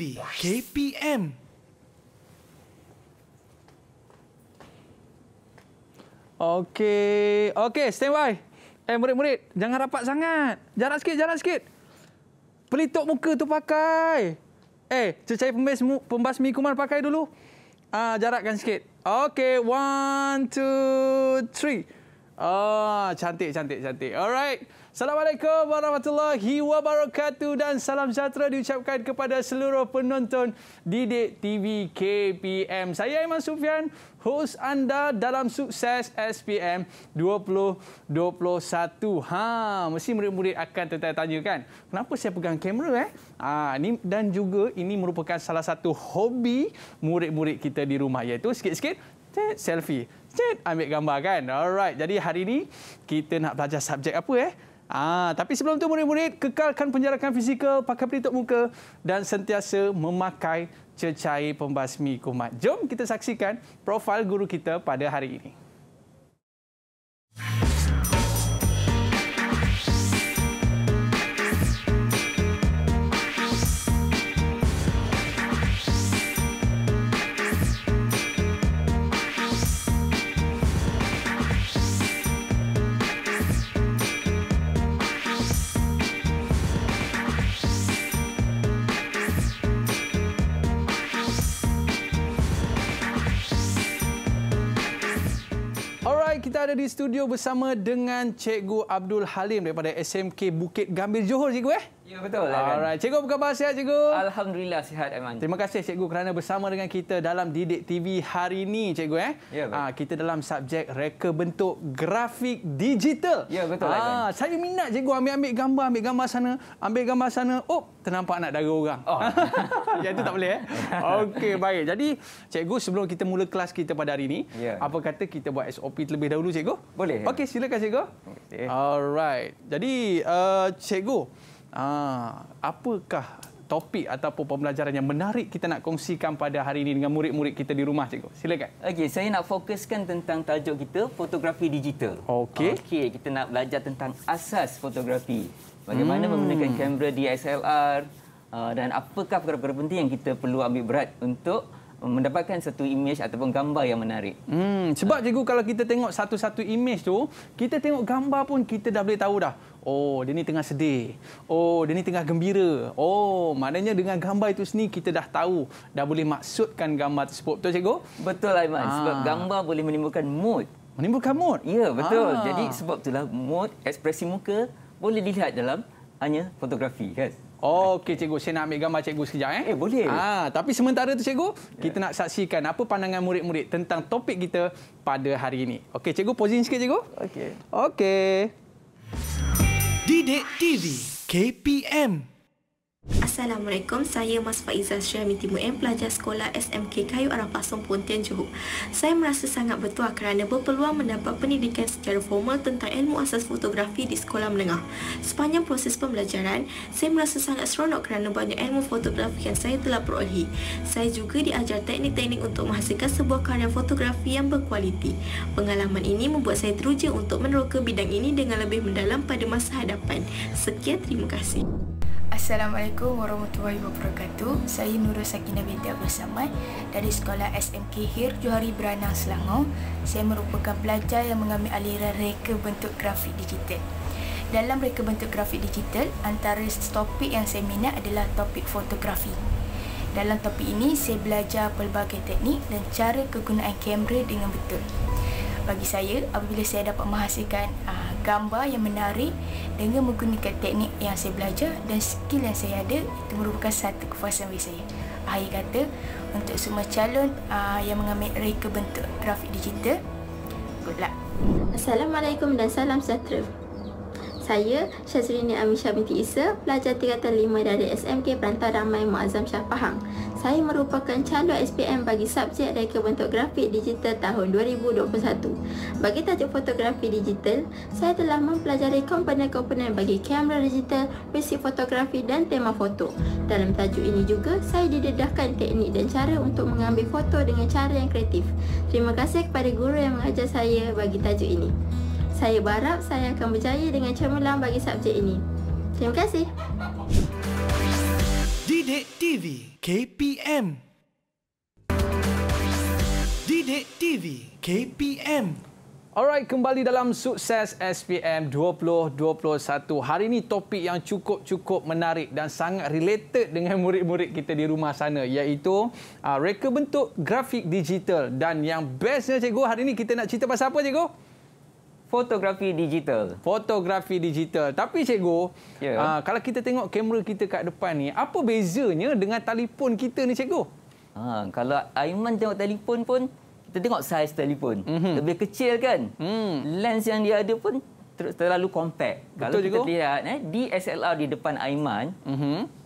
TV KPM. Okey, stand by. Murid-murid, jangan rapat sangat. Jarak sikit. Pelitup muka tu pakai. Cecair pembasmi kuman pakai dulu. Jarakkan sikit. Okey, 1, 2, 3. Cantik. Alright. Assalamualaikum warahmatullahi wabarakatuh dan salam sejahtera diucapkan kepada seluruh penonton Didik TV KPM. Saya Aiman Sufian, hos anda dalam Sukses SPM 2021. Mesti murid-murid akan tertanya kan, kenapa saya pegang kamera ni, dan juga ini merupakan salah satu hobi murid-murid kita di rumah, iaitu sikit-sikit selfie. Ambil gambar kan. Alright. Jadi hari ini kita nak belajar subjek apa tapi sebelum tu murid-murid kekalkan penjarakan fizikal, pakai pelitup muka dan sentiasa memakai cecair pembasmi kuman. Jom kita saksikan profil guru kita pada hari ini. Kita ada di studio bersama dengan Cikgu Abdul Halim daripada SMK Bukit Gambir Johor, Cikgu Ya, betul. Alright. Cikgu, apa khabar? Sihat, Cikgu? Alhamdulillah, sihat, Aiman. Terima kasih, Cikgu, kerana bersama dengan kita dalam Didik TV hari ini, Cikgu. Ya, kita dalam subjek reka bentuk grafik digital. Ya, betul, Aiman. Saya minat, Cikgu, ambil gambar sana. Ternampak anak dara orang. Yang itu tak boleh, Okey, baik. Jadi, Cikgu, sebelum kita mula kelas kita pada hari ini, apa kata kita buat SOP terlebih dahulu, Cikgu? Boleh. Okey, silakan, Cikgu. Alright. Jadi, Cikgu, apakah topik ataupun pembelajaran yang menarik kita nak kongsikan pada hari ini dengan murid-murid kita di rumah, Cikgu? Silakan. Okey, saya nak fokuskan tentang tajuk kita, fotografi digital. Okey, kita nak belajar tentang asas fotografi. Bagaimana menggunakan kamera DSLR dan apakah perkara-perkara penting yang kita perlu ambil berat untuk mendapatkan satu imej ataupun gambar yang menarik. Sebab Cikgu, kalau kita tengok satu-satu imej tu, kita tengok gambar pun kita dah boleh tahu dah. Dia ni tengah sedih. Dia ni tengah gembira. Maknanya dengan gambar itu sendiri kita dah tahu, dah boleh maksudkan gambar tersebut. Betul, Cikgu? Betul, Aiman. Sebab gambar boleh menimbulkan mood. Menimbulkan mood? Ya, betul. Jadi sebab itulah mood, ekspresi muka boleh dilihat dalam hanya fotografi, kan? Okey, Cikgu. Saya nak ambil gambar Cikgu sekejap. Boleh. Tapi sementara tu, Cikgu, kita nak saksikan apa pandangan murid-murid tentang topik kita pada hari ini. Okey, Cikgu, posing sikit, Cikgu. Okey. Didik TV KPM. Assalamualaikum, saya Mas Faizah Syahmi Timur M, pelajar sekolah SMK Kayu Arah Pasong Pontian Johor. Saya merasa sangat bertuah kerana berpeluang mendapat pendidikan secara formal tentang ilmu asas fotografi di sekolah menengah. Sepanjang proses pembelajaran, saya merasa sangat seronok kerana banyak ilmu fotografi yang saya telah perolehi. Saya juga diajar teknik-teknik untuk menghasilkan sebuah karya fotografi yang berkualiti. Pengalaman ini membuat saya teruja untuk meneroka bidang ini dengan lebih mendalam pada masa hadapan. Sekian, terima kasih. Assalamualaikum warahmatullahi wabarakatuh. Saya Nurul Sakinah binti Abdul Samad dari Sekolah SMK Hir Johari Beranang, Selangor. Saya merupakan pelajar yang mengambil aliran reka bentuk grafik digital. Dalam reka bentuk grafik digital, antara topik yang saya minat adalah topik fotografi. Dalam topik ini, saya belajar pelbagai teknik dan cara kegunaan kamera dengan betul. Bagi saya, apabila saya dapat menghasilkan gambar yang menarik dengan menggunakan teknik yang saya belajar dan skill yang saya ada, itu merupakan satu kepuasan bagi saya. Akhir kata, untuk semua calon yang mengambil reka bentuk grafik digital, good luck. Assalamualaikum dan salam sejahtera. Saya Syazrini Amisha binti Isa, pelajar tingkatan 5 dari SMK Perantau Ramai Muazzam Shah Pahang. Saya merupakan calon SPM bagi subjek reka bentuk grafik digital tahun 2021. Bagi tajuk fotografi digital, saya telah mempelajari komponen-komponen bagi kamera digital, basic fotografi dan tema foto. Dalam tajuk ini juga, saya didedahkan teknik dan cara untuk mengambil foto dengan cara yang kreatif. Terima kasih kepada guru yang mengajar saya bagi tajuk ini. Saya berharap saya akan berjaya dengan cemerlang bagi subjek ini. Terima kasih. Didik TV KPM. Didik TV KPM. Alright, kembali dalam Sukses SPM 2021. Hari ini topik yang cukup menarik dan sangat related dengan murid-murid kita di rumah sana, iaitu reka bentuk grafik digital. Dan yang bestnya cikgu, hari ini kita nak cerita pasal apa cikgu? Fotografi digital. Fotografi digital. Tapi cikgu, kalau kita tengok kamera kita kat depan ni, apa bezanya dengan telefon kita ni cikgu? Kalau Aiman tengok telefon pun, kita tengok saiz telefon. Lebih kecil kan? Lens yang dia ada pun terlalu compact. Kalau kita lihat DSLR di depan Aiman,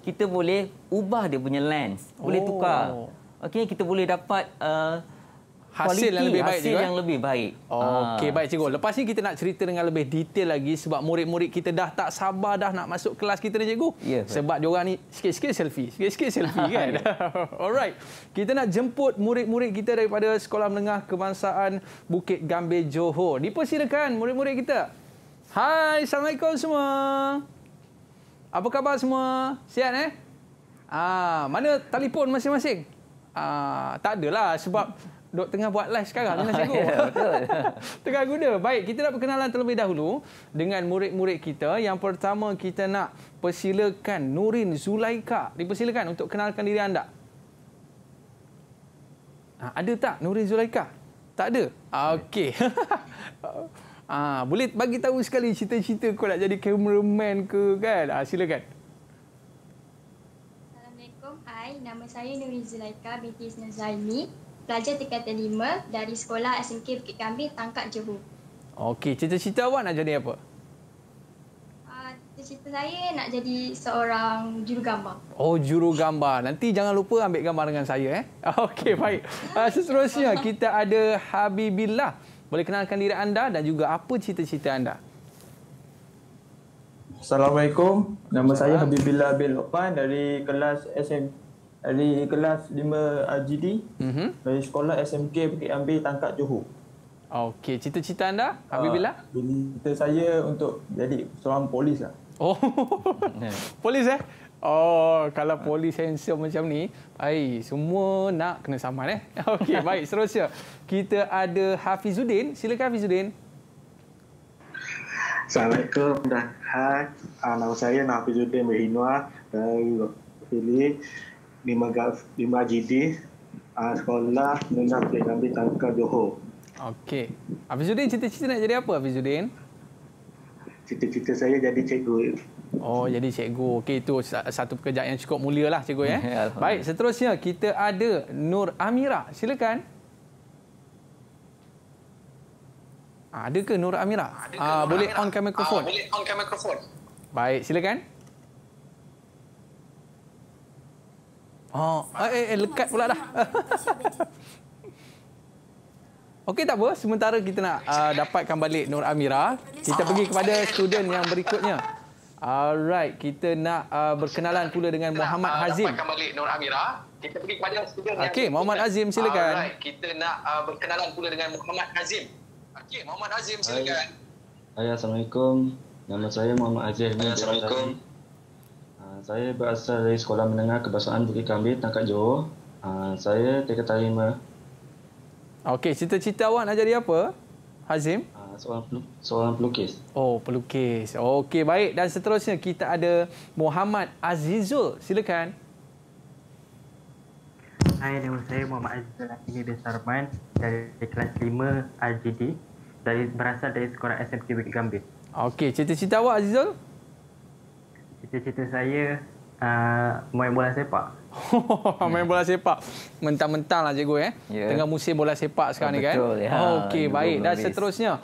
kita boleh ubah dia punya lens. Boleh tukar. Okey, kita boleh dapat hasil yang lebih baik juga. Yang lebih baik. Okey, baik cikgu. Lepas ni kita nak cerita dengan lebih detail lagi sebab murid-murid kita dah tak sabar dah nak masuk kelas kita ni cikgu. Sebab diorang ni sikit-sikit selfie kan. Alright. Kita nak jemput murid-murid kita daripada Sekolah Menengah Kebangsaan Bukit Gambir Johor. Dipersilakan murid-murid kita. Hai, Assalamualaikum semua. Apa khabar semua? Sihat mana telefon masing-masing? Tak adalah sebab dok tengah buat live sekarang dengan cikgu. Betul. Tengah guna. Baik, kita nak perkenalan terlebih dahulu dengan murid-murid kita. Yang pertama kita nak persilakan Nurin Zulaika. Dipersilakan untuk kenalkan diri anda. Ada tak Nurin Zulaika? Tak ada? Okey. Boleh bagi tahu sekali cita-cita kau nak jadi cameraman ke kan? Silakan. Assalamualaikum. Hai, nama saya Nurin Zulaika binti Isna Zaimi. Pelajar tingkatan 5 dari Sekolah SMK Bukit Gambir, Tangkak, Johor. Okey, cita-cita awak nak jadi apa? Cita-cita saya nak jadi seorang jurugambar. Oh, jurugambar. Nanti jangan lupa ambil gambar dengan saya. Okey, baik. Seterusnya, kita ada Habibillah. Boleh kenalkan diri anda dan juga apa cita-cita anda? Assalamualaikum. Nama saya Habibillah bin Lokman dari kelas dari kelas 5 RGD dari Sekolah SMK Bukit Gambir, Tangkak, Johor. Okey, cita-cita anda, Habibillah? Cita saya untuk jadi seorang polis lah. Oh, polis Oh, kalau polis handsome macam ni, semua nak kena saman Okey, baik, seterusnya. Kita ada Hafizuddin. Silakan Hafizuddin. Assalamualaikum dan hai. Nama saya Hafizuddin Berhinwa dari Pilih 5 GD Sekolah Menengah Bukit Gambir, Tangkak, Johor. Okey. Hafizuddin, cita-cita nak jadi apa Hafizuddin? Cita-cita saya jadi cikgu. Oh, jadi cikgu. Okey, itu satu pekerjaan yang cukup mulia lah cikgu Baik, seterusnya kita ada Nur Amira. Silakan. Ada ke Nur Amira? Boleh on mikrofon. Baik, silakan. Lekat pula dah. Okey, tak apa. Sementara kita nak dapatkan balik Nur Amira, kita pergi kepada student yang berikutnya. Alright, kita nak berkenalan pula dengan Muhammad Hazim. Dapatkan balik Nur Amira, kita pergi kepada student yang Okey, Muhammad Hazim, silakan. Alright, kita nak berkenalan pula dengan Muhammad Hazim. Okey, Muhammad Hazim, silakan. Hai, Assalamualaikum. Nama saya Muhammad Hazim. Assalamualaikum. Saya berasal dari Sekolah Menengah Kebangsaan Bukit Gambir, Tangkak, Johor. Saya tingkatan 5. Okey, cita-cita awak nak jadi apa, Hazim? Seorang pelukis. Oh, pelukis. Okey, baik. Dan seterusnya kita ada Muhammad Azizul. Silakan. Hai, nama saya Muhammad Azizul Hakimi bin Sarman dari kelas 5 RGD berasal dari Sekolah SMK Bukit Gambir. Okey, cita-cita awak Azizul? Cita-cita saya main bola sepak. Main bola sepak. Mentang-mentang lah cikgu Tengah musim bola sepak sekarang ni kan. Betul ya. Okey, baik. Dan seterusnya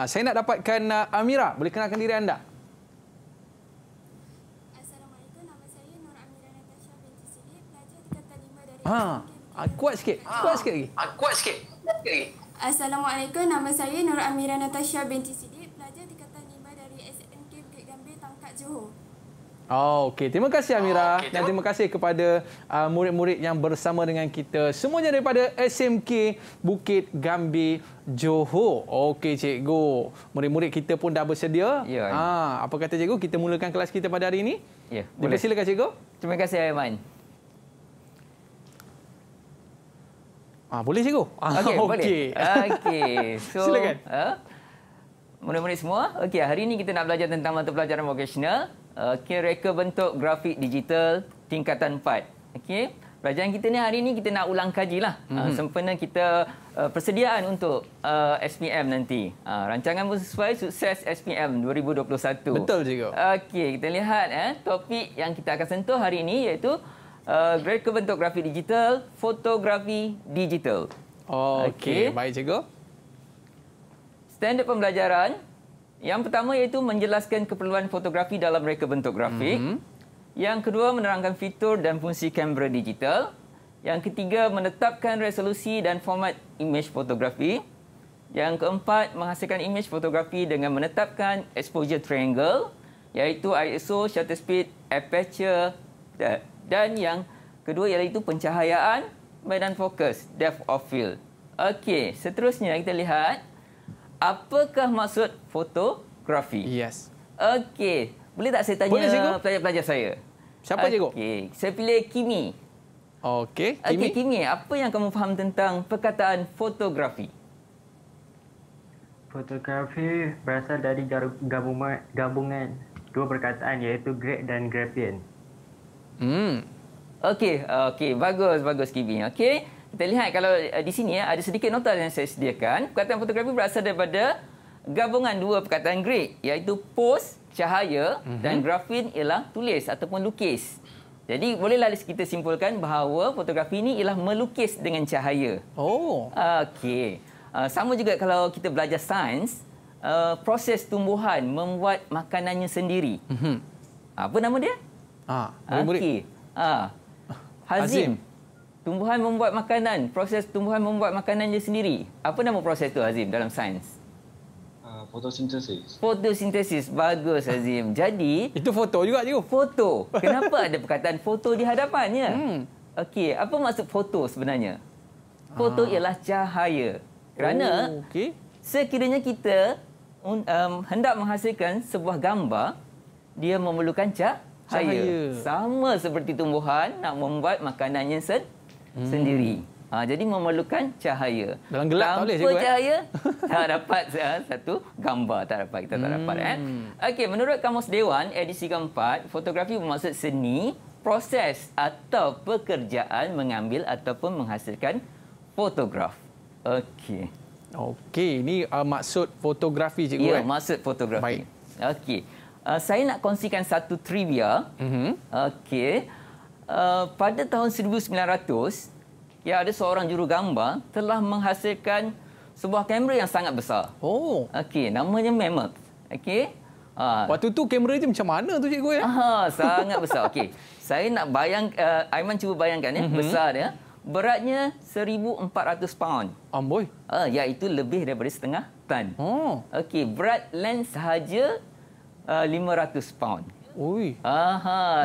saya nak dapatkan Amira. Boleh kenalkan diri anda? Assalamualaikum. Nama saya Nur Amira Natasha binti Sidik, pelajar tingkatan 5 dari kuat sikit. Kuat sikit lagi. Kuat sikit. Assalamualaikum. Nama saya Nur Amira Natasha binti Sidik, pelajar tingkatan 5 dari SMK Bukit Gambir, Tangkak, Johor. Okey, terima kasih Amira dan terima kasih kepada murid-murid yang bersama dengan kita semuanya daripada SMK Bukit Gambir Johor. Okey cikgu, murid-murid kita pun dah bersedia. Ya. Apa kata cikgu, kita mulakan kelas kita pada hari ini? Ya, boleh. Silakan cikgu. Terima kasih Aiman. Boleh cikgu? Okey, boleh. Okey. So, silakan. Murid-murid semua, okey, hari ini kita nak belajar tentang mata pelajaran vocational. Okey, reka bentuk grafik digital tingkatan 4. Okey, pelajaran kita ni hari ni kita nak ulang kajilah. Sempena kita persediaan untuk SPM nanti. Rancangan sesuai sukses SPM 2021. Betul cikgu. Okey, kita lihat topik yang kita akan sentuh hari ini iaitu reka bentuk grafik digital, fotografi digital. Okey, baik cikgu. Standard pembelajaran yang pertama iaitu menjelaskan keperluan fotografi dalam reka bentuk grafik. Yang kedua, menerangkan fitur dan fungsi kamera digital. Yang ketiga, menetapkan resolusi dan format imej fotografi. Yang keempat, menghasilkan imej fotografi dengan menetapkan exposure triangle, iaitu ISO, shutter speed, aperture, dan yang kedua iaitu pencahayaan, medan fokus, depth of field. Okey, seterusnya kita lihat apakah maksud fotografi? Yes. Okey, boleh tak saya tanya pelajar-pelajar saya? Siapa cikgu? Okey, saya pilih Kimi. Okey, Kimi. Okey, Kimi, apa yang kamu faham tentang perkataan fotografi? Fotografi berasal dari gabungan dua perkataan iaitu grad dan graphian. Okey, bagus Kimi. Okey, kita lihat kalau di sini ada sedikit nota yang saya sediakan. Perkataan fotografi berasal daripada gabungan dua perkataan grade iaitu pose, cahaya dan grafin ialah tulis ataupun lukis. Jadi bolehlah kita simpulkan bahawa fotografi ini ialah melukis dengan cahaya. Okey. Sama juga kalau kita belajar sains, proses tumbuhan membuat makanannya sendiri. Apa nama dia? Okey. Hazim. Tumbuhan membuat makanan, proses tumbuhan membuat makanannya sendiri. Apa nama proses tu Hazim dalam sains? Fotosintesis. Fotosintesis. Bagus Hazim. Jadi itu foto juga cikgu. Foto. Kenapa ada perkataan foto di hadapannya? Okey, apa maksud foto sebenarnya? Foto ialah cahaya. Kerana sekiranya kita hendak menghasilkan sebuah gambar, dia memerlukan cahaya. Sama seperti tumbuhan nak membuat makanannya sendiri. Jadi memerlukan cahaya. Dalam gelap tak boleh cikgu. Tanpa cahaya tak dapat satu gambar, kita tak dapat. Okey, menurut Kamus Dewan edisi keempat, fotografi bermaksud seni, proses atau pekerjaan mengambil ataupun menghasilkan fotograf. Okey. Ini maksud fotografi cikgu. Ya, maksud fotografi. Baik. Okey. Saya nak kongsikan satu trivia. Okey. Pada tahun 1900, ada seorang jurugambar telah menghasilkan sebuah kamera yang sangat besar. Okey, namanya Mammoth. Okey. Waktu tu kamera dia macam mana tu cikgu ya? Sangat besar. Okey. Saya nak Aiman cuba bayangkan besar dia. Beratnya 1,400 pound. Amboi. Iaitu lebih daripada setengah tan. Okey, berat lens sahaja 500 pound.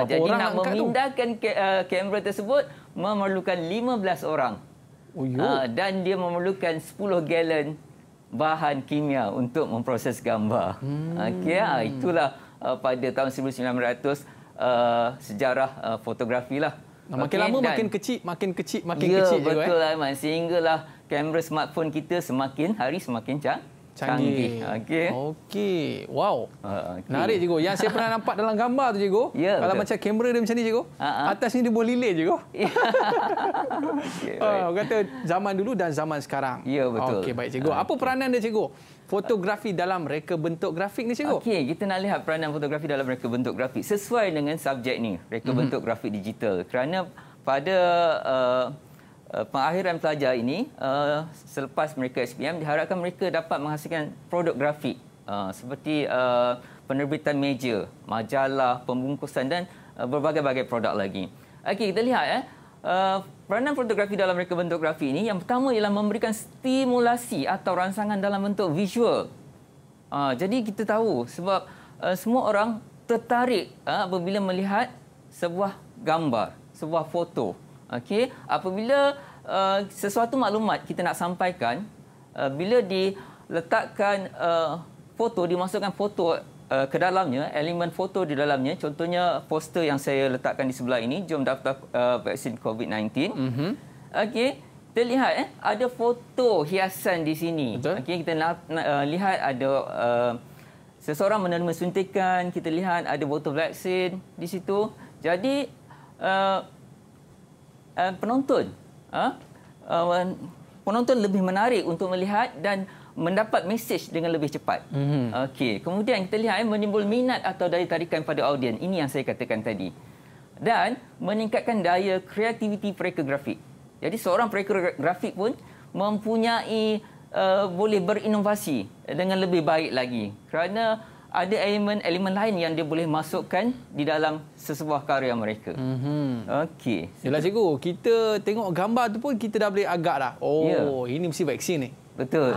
Jadi nak memindahkan kamera tersebut memerlukan 15 orang. Dan dia memerlukan 10 gallon bahan kimia untuk memproses gambar. Itulah pada tahun 1900 sejarah fotografi lah. Makin lama makin kecil kecil betul Aiman. Sehinggalah kamera smartphone kita semakin hari semakin canggih. Okey. Wow. Menarik cikgu. Yang saya pernah nampak dalam gambar tu cikgu. Kalau macam kamera dia macam ni cikgu. Atas ni dia boleh lilin cikgu. Kata zaman dulu dan zaman sekarang. Ya, betul. Okey, baik cikgu. Apa peranan dia cikgu? Fotografi dalam reka bentuk grafik ni cikgu. Okey, kita nak lihat peranan fotografi dalam reka bentuk grafik sesuai dengan subjek ni, reka bentuk grafik digital. Kerana pada pengakhiran pelajar ini, selepas mereka SPM, diharapkan mereka dapat menghasilkan produk grafik seperti penerbitan meja, majalah, pembungkusan dan berbagai-bagai produk lagi. Okey, kita lihat peranan fotografi dalam reka bentuk grafik ini, yang pertama ialah memberikan stimulasi atau rangsangan dalam bentuk visual. Jadi kita tahu sebab semua orang tertarik apabila melihat sebuah gambar, sebuah foto. Okey, apabila sesuatu maklumat kita nak sampaikan, bila diletakkan foto, dimasukkan foto ke dalamnya, elemen foto di dalamnya, contohnya poster yang saya letakkan di sebelah ini, jom daftar vaksin COVID-19. Okey, kita lihat ada foto hiasan di sini. Okey, kita lihat ada seseorang menerima suntikan, kita lihat ada botol vaksin di situ. Jadi penonton lebih menarik untuk melihat dan mendapat mesej dengan lebih cepat. Okey, kemudian kita lihat menimbul minat atau daya tarikan pada audien. Ini yang saya katakan tadi. Dan meningkatkan daya kreativiti pereka grafik. Jadi seorang pereka grafik pun mempunyai boleh berinovasi dengan lebih baik lagi. Kerana ada elemen lain yang dia boleh masukkan di dalam sesebuah karya mereka. Okey. Yalah cikgu, kita tengok gambar tu pun kita dah boleh agak dah. Ini mesti vaksin ni. Betul.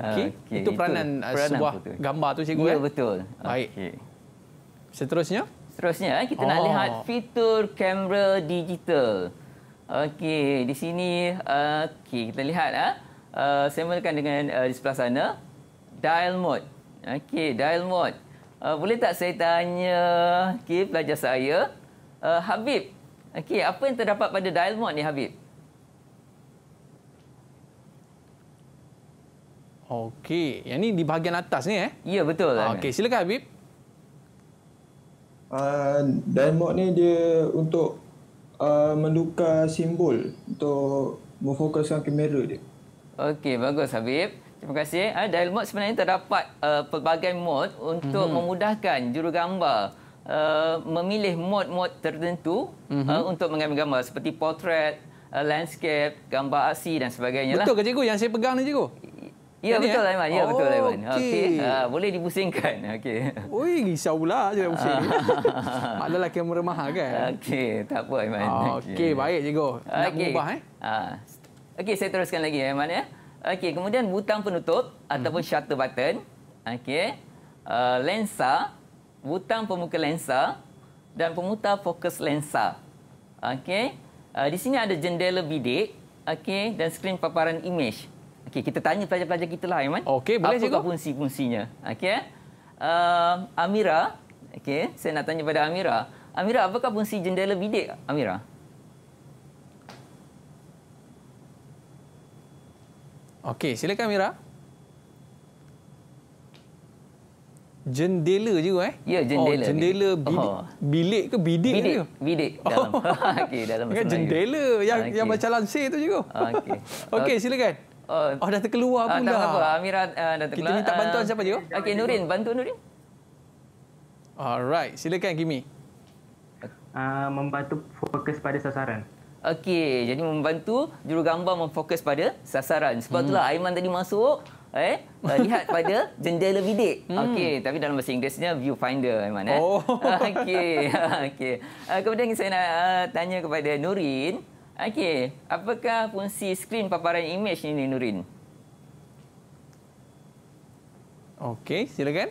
Okey. Itu peranan sebuah gambar tu cikgu. Ya, betul. Baik. Okay. Seterusnya kita nak lihat fitur kamera digital. Okey, di sini kita lihat saya mulakan dengan di sebelah sana dial mode. Okey, dial mode. Boleh tak saya tanya pelajar saya, Habib. Okey, apa yang terdapat pada dial mode ni, Habib? Okey, yang ni di bahagian atas ni Ya, betul. Okey, silakan Habib. Dial mode ni dia untuk menukar simbol untuk memfokuskan kamera dia. Okey, bagus Habib. Terima kasih. Dial mode sebenarnya terdapat pelbagai mode untuk memudahkan jurugambar memilih mod-mod tertentu untuk mengambil gambar seperti portrait, landscape, gambar aksi dan sebagainya. Betul ke cikgu yang saya pegang ni cikgu? Ya, betul Aiman. Ya, betul Aiman. Okey. Boleh dipusingkan. Okey. Oi, risau pula je nak pusing. Maknanya kamera mahal kan? Okey, tak apa Aiman. Okey, baik cikgu. Nak ubah Okey, saya teruskan lagi Aiman ya. Okey, kemudian butang penutup ataupun shutter button. Okey. Lensa, butang pemuka lensa dan pemutar fokus lensa. Okey. Di sini ada jendela bidik, okey, dan skrin paparan imej. Okey, kita tanya pelajar-pelajar kita lah, Aiman. Okey, boleh cikgu. Apakah fungsi-fungsinya? Okey. Amira, okey, saya nak tanya pada Amira. Amira, apakah fungsi jendela bidik, Amira? Okey, silakan Amira. Jendela juga Ya, jendela. Jendela bilik. Bilik ke bidik? Bidik dalam. Okey, dalam bahasa jendela yang macam lansir tu cikgu. Okey. Okey, silakan. Dah terkeluar pula. Tak apa, Amira dah terkeluar. Kita minta bantuan siapa cikgu? Okey, Nurin, bantu Nurin. Alright, silakan Kimi. Membantu fokus pada sasaran. Okey, jadi membantu jurugambar memfokus pada sasaran. Sebab itulah Aiman tadi masuk lihat pada jendela bidik. Okey, tapi dalam bahasa Inggerisnya viewfinder Aiman Okey. Okey. Kemudian saya nak tanya kepada Nurin. Okey, apakah fungsi skrin paparan imej ini Nurin? Okey, silakan.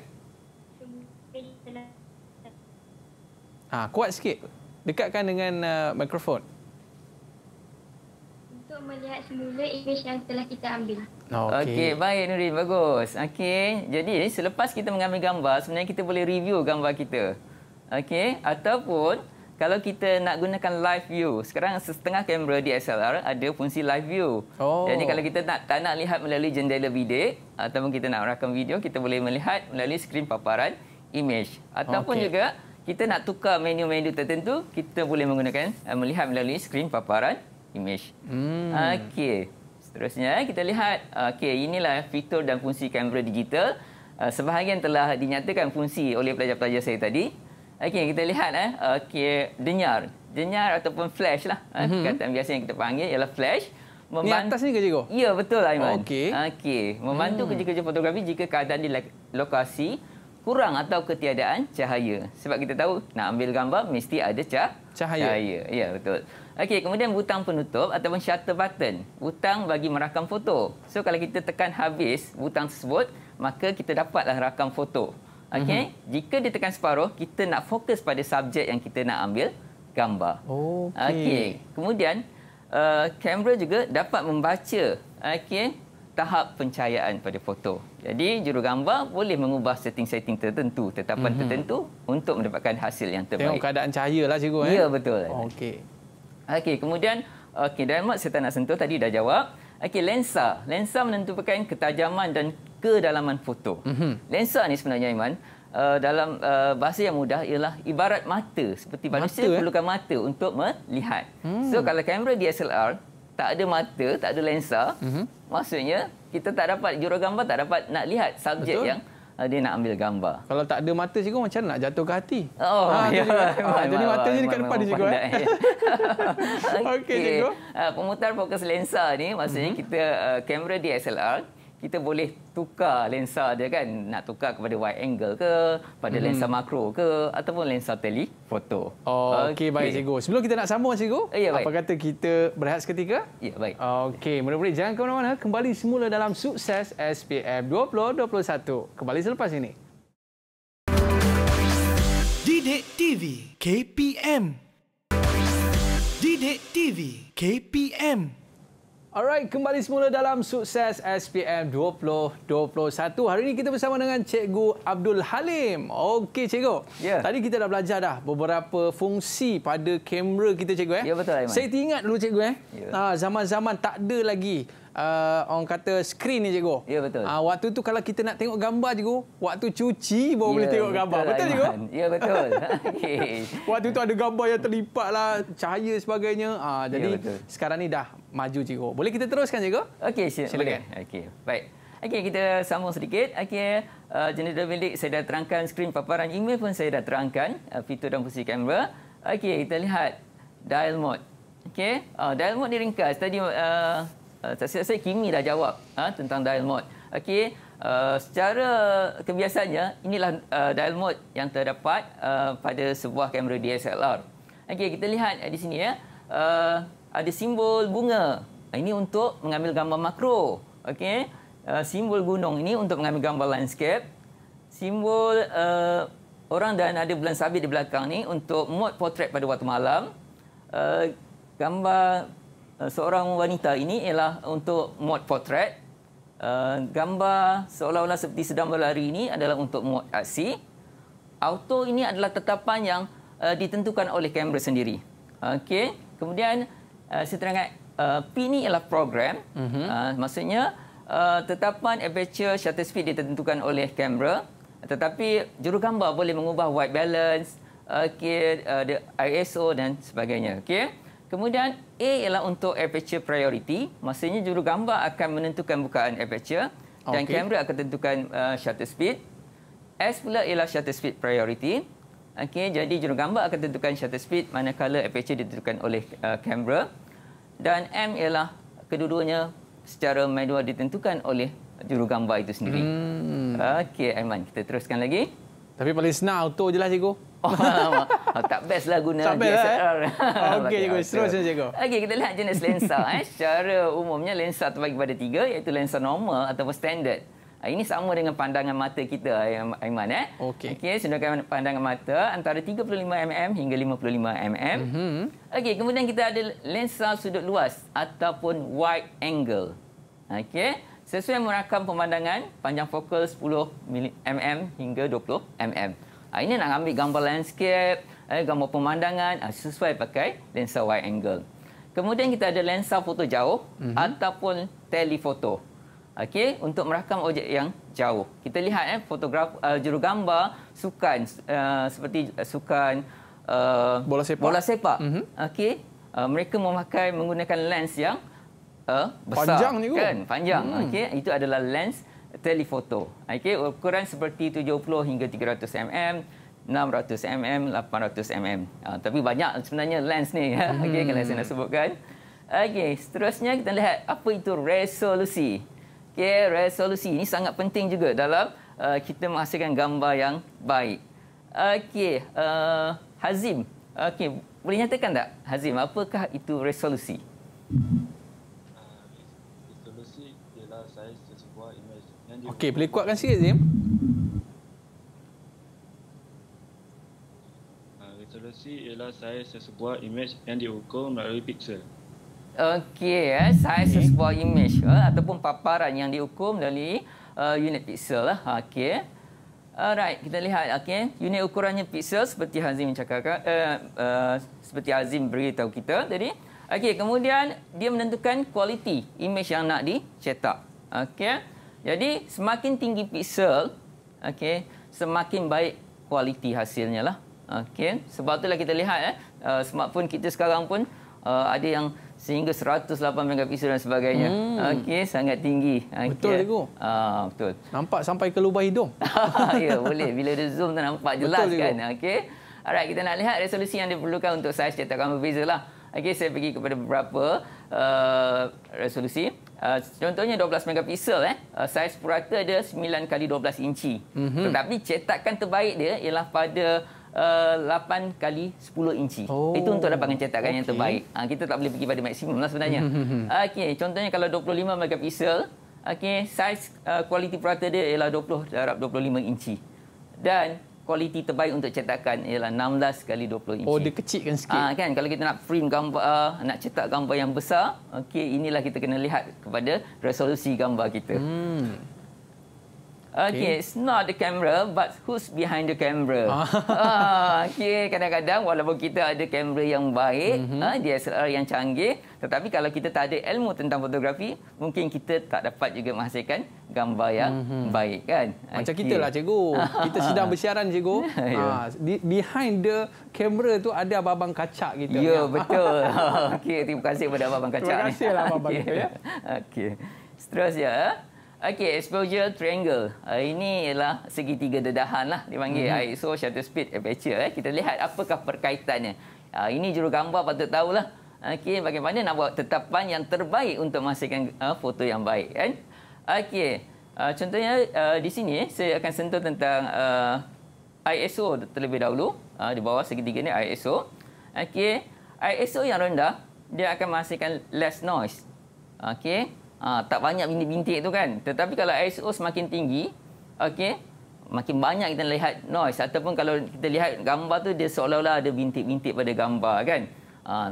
Kuat sikit. Dekatkan dengan mikrofon. Untuk melihat semula imej yang telah kita ambil. Okey, baik Nurin, bagus. Okey, jadi selepas kita mengambil gambar, sebenarnya kita boleh review gambar kita. Okey, ataupun kalau kita nak gunakan live view, sekarang setengah kamera DSLR ada fungsi live view. Jadi kalau kita tak nak lihat melalui jendela bidik ataupun kita nak rakam video, kita boleh melihat melalui skrin paparan imej. Ataupun juga kita nak tukar menu-menu tertentu, kita boleh menggunakan melihat melalui skrin paparan imej. Okey. Seterusnya kita lihat, okey, inilah fitur dan fungsi kamera digital. Sebahagian telah dinyatakan fungsi oleh pelajar-pelajar saya tadi. Okey, kita lihat okey, denyar ataupun flash lah. Perkataan biasa yang kita panggil ialah flash. Ni atas ni ke cikgu? Ya, betul Aiman. Okey. Okey, membantu kerja-kerja fotografi jika keadaan di lokasi kurang atau ketiadaan cahaya. Sebab kita tahu nak ambil gambar mesti ada cahaya. Ya, betul. Okey, kemudian butang penutup ataupun shutter button. Butang bagi merakam foto. So kalau kita tekan habis butang tersebut, maka kita dapatlah rakam foto. Okey, jika ditekan separuh, kita nak fokus pada subjek yang kita nak ambil gambar. Okey. Kemudian kamera juga dapat membaca tahap pencahayaan pada foto. Jadi jurugambar boleh mengubah setting-setting tertentu, tetapan tertentu untuk mendapatkan hasil yang terbaik. Tengok keadaan cahaya lah cikgu. Ya, betul. Okey. Okey, kemudian dial mode saya tak nak sentuh, tadi dah jawab. Okey, lensa. Lensa menentukan ketajaman dan kedalaman foto. Lensa ni sebenarnya, Aiman, dalam bahasa yang mudah ialah ibarat mata. Seperti manusia perlukan mata untuk melihat. So, kalau kamera DSLR tak ada mata, tak ada lensa, maksudnya kita tak dapat, jurugambar tak dapat nak lihat subjek yang dia nak ambil gambar. Kalau tak ada mata cikgu, macam nak jatuh ke hati? Jadi matanya dekat depan dia cikgu. Okey cikgu. Pemutar fokus lensa ni maksudnya kita kamera DSLR, kita boleh tukar lensa dia kan, nak tukar kepada wide angle ke, pada lensa makro ke, ataupun lensa telefoto. Okey, baik cikgu. Sebelum kita nak sambung cikgu, apa kata kita berehat seketika? Ya, baik. Okey, murid-murid jangan ke mana-mana, kembali semula dalam Sukses SPM 2021. Kembali selepas ini. Didik TV KPM. Didik TV KPM. Alright, kembali semula dalam Sukses SPM 2021. Hari ini kita bersama dengan Cikgu Abdul Halim. Okey, Cikgu. Tadi kita dah belajar dah beberapa fungsi pada kamera kita, Cikgu. Ya, betul, Aiman. Saya ingat dulu, Cikgu. Zaman-zaman tak ada lagi orang kata skrin ni, Cikgu. Ya, betul. Waktu tu kalau kita nak tengok gambar, Cikgu, waktu cuci baru boleh tengok gambar. Betul, Cikgu? Ya, betul. Waktu tu ada gambar yang terlipat lah, cahaya sebagainya. Jadi sekarang ni dah maju, Cikgu. Boleh kita teruskan, Cikgu? Okey, silakan. Okey, baik. Okey, kita sambung sedikit. Okey, jenis bilik saya dah terangkan, skrin paparan email pun saya dah terangkan, fitur dan fungsi kamera. Okey, kita lihat dial mode. Okey, dial mode diringkas. Tadi saya Kimi dah jawab tentang dial mode. Okey, secara kebiasaannya inilah dial mode yang terdapat pada sebuah kamera DSLR. Okey, kita lihat di sini ya. Ada simbol bunga. Ini untuk mengambil gambar makro. Okey. Simbol gunung ini untuk mengambil gambar landscape. Simbol orang dan ada bulan sabit di belakang ni untuk mode portrait pada waktu malam. Gambar seorang wanita ini ialah untuk mode portrait. Gambar seolah-olah seperti sedang berlari ini adalah untuk mode aksi. Auto ini adalah tetapan yang ditentukan oleh kamera sendiri. Okey. Kemudian saya terangkan P ni ialah program. Maksudnya tetapan aperture shutter speed ditentukan oleh kamera, tetapi jurugambar boleh mengubah white balance, ISO dan sebagainya. Okey. Kemudian A ialah untuk aperture priority, maksudnya jurugambar akan menentukan bukaan aperture dan kamera akan tentukan shutter speed. S pula ialah shutter speed priority. Okey, jadi jurugambar akan tentukan shutter speed manakala aperture ditentukan oleh kamera. Dan M ialah kedua-duanya secara manual ditentukan oleh jurugambar itu sendiri. Okey, Aiman, kita teruskan lagi. Tapi paling senang auto je lah, Cikgu. Tak best lah guna DSLR. Okey, Cikgu. Teruskan, Cikgu. Okey, kita lihat jenis lensa. Secara umumnya, lensa terbagi pada 3, iaitu lensa normal ataupun standard. Ini sama dengan pandangan mata kita, Aiman. Okey, sedangkan pandangan mata antara 35 mm hingga 55 mm. Okey, kemudian kita ada lensa sudut luas ataupun wide angle. Okey, sesuai merakam pemandangan panjang fokus 10 mm hingga 20 mm. Ini nak ambil gambar landscape, gambar pemandangan, sesuai pakai lensa wide angle. Kemudian kita ada lensa foto jauh ataupun telefoto. Okey, untuk merakam objek yang jauh. Kita lihat jurugambar sukan seperti sukan bola sepak. Okey, mereka menggunakan lens yang besar, panjang ni kan? Panjang. Okey, itu adalah lens telefoto. Okey, ukuran seperti 70 hingga 300 mm, 600 mm, 800 mm. Tapi banyak sebenarnya lens ni. Okey, kalau saya nak sebutkan. Okey, seterusnya kita lihat apa itu resolusi. Okay, resolusi ini sangat penting juga dalam kita menghasilkan gambar yang baik. Okey, Hazim. Okey, boleh nyatakan tak, Hazim, apakah itu resolusi? Resolusi ialah saiz sebuah imej. Okey, boleh kuatkan sikit, Hazim? Resolusi ialah saiz sesebuah imej yang diukur melalui piksel. Okey, saiz sesebuah imej ataupun paparan yang diukur melalui unit piksel lah. Okey. Alright, kita lihat. Okey, unit ukurannya piksel seperti Hazim cakapkan, seperti Azim beritahu kita tadi. Okey, kemudian dia menentukan kualiti imej yang nak dicetak. Okey. Jadi semakin tinggi piksel, okey, semakin baik kualiti hasilnya lah. Okey, sebab itulah kita lihat smartphone kita sekarang pun ada yang sehingga 108 megapiksel dan sebagainya. Okey, sangat tinggi. Betul Cikgu. Betul. Nampak sampai ke lubang hidung. Ya, boleh. Bila dia zoom tu nampak jelas kan. Okey. Alright, kita nak lihat resolusi yang diperlukan untuk saiz cetakan berbeza lah. Okey, saya pergi kepada beberapa resolusi. Contohnya 12 megapiksel. Saiz purata dia 9 kali 12 inci. Tetapi cetakan terbaik dia ialah pada 8 kali 10 inci. Itu untuk dapatkan cetakan yang terbaik. Kita tak boleh pergi pada maksimum lah sebenarnya. Okey, contohnya kalau 25 megapiksel, okey, saiz kualiti purata dia ialah 20 darab 25 inci. Dan kualiti terbaik untuk cetakan ialah 16 kali 20 inci. Oh, dia kecilkan sikit. Kan kalau kita nak print gambar, nak cetak gambar yang besar, okey, inilah kita kena lihat kepada resolusi gambar kita. Okay, it's not the camera, but who's behind the camera. Okay, kadang-kadang walaupun kita ada kamera yang baik, DSLR yang canggih, tetapi kalau kita tak ada ilmu tentang fotografi, mungkin kita tak dapat juga menghasilkan gambar yang baik, kan? Macam kita lah, Cikgu. Kita sedang bersiaran, Cikgu. Behind the camera tu ada abang-abang kacak kita. Ya, betul. Okay, terima kasih kepada abang-abang kacak. Terima kasih lah abang-abang kita, ya. Okay. Seterusnya, okey, exposure triangle. Ini ialah segitiga dedahan lah dipanggil. ISO, shutter speed, aperture. Kita lihat apakah perkaitannya. Ini jurugambar patut tahulah. Okey, bagaimana nak buat tetapan yang terbaik untuk menghasilkan foto yang baik, kan? Okey, contohnya di sini saya akan sentuh tentang ISO terlebih dahulu. Di bawah segitiga ni ISO. Okey, ISO yang rendah dia akan menghasilkan less noise. Okey. Tak banyak bintik-bintik tu kan. Tetapi kalau ISO semakin tinggi, okey, makin banyak kita lihat noise, ataupun kalau kita lihat gambar tu dia seolah-olah ada bintik-bintik pada gambar, kan.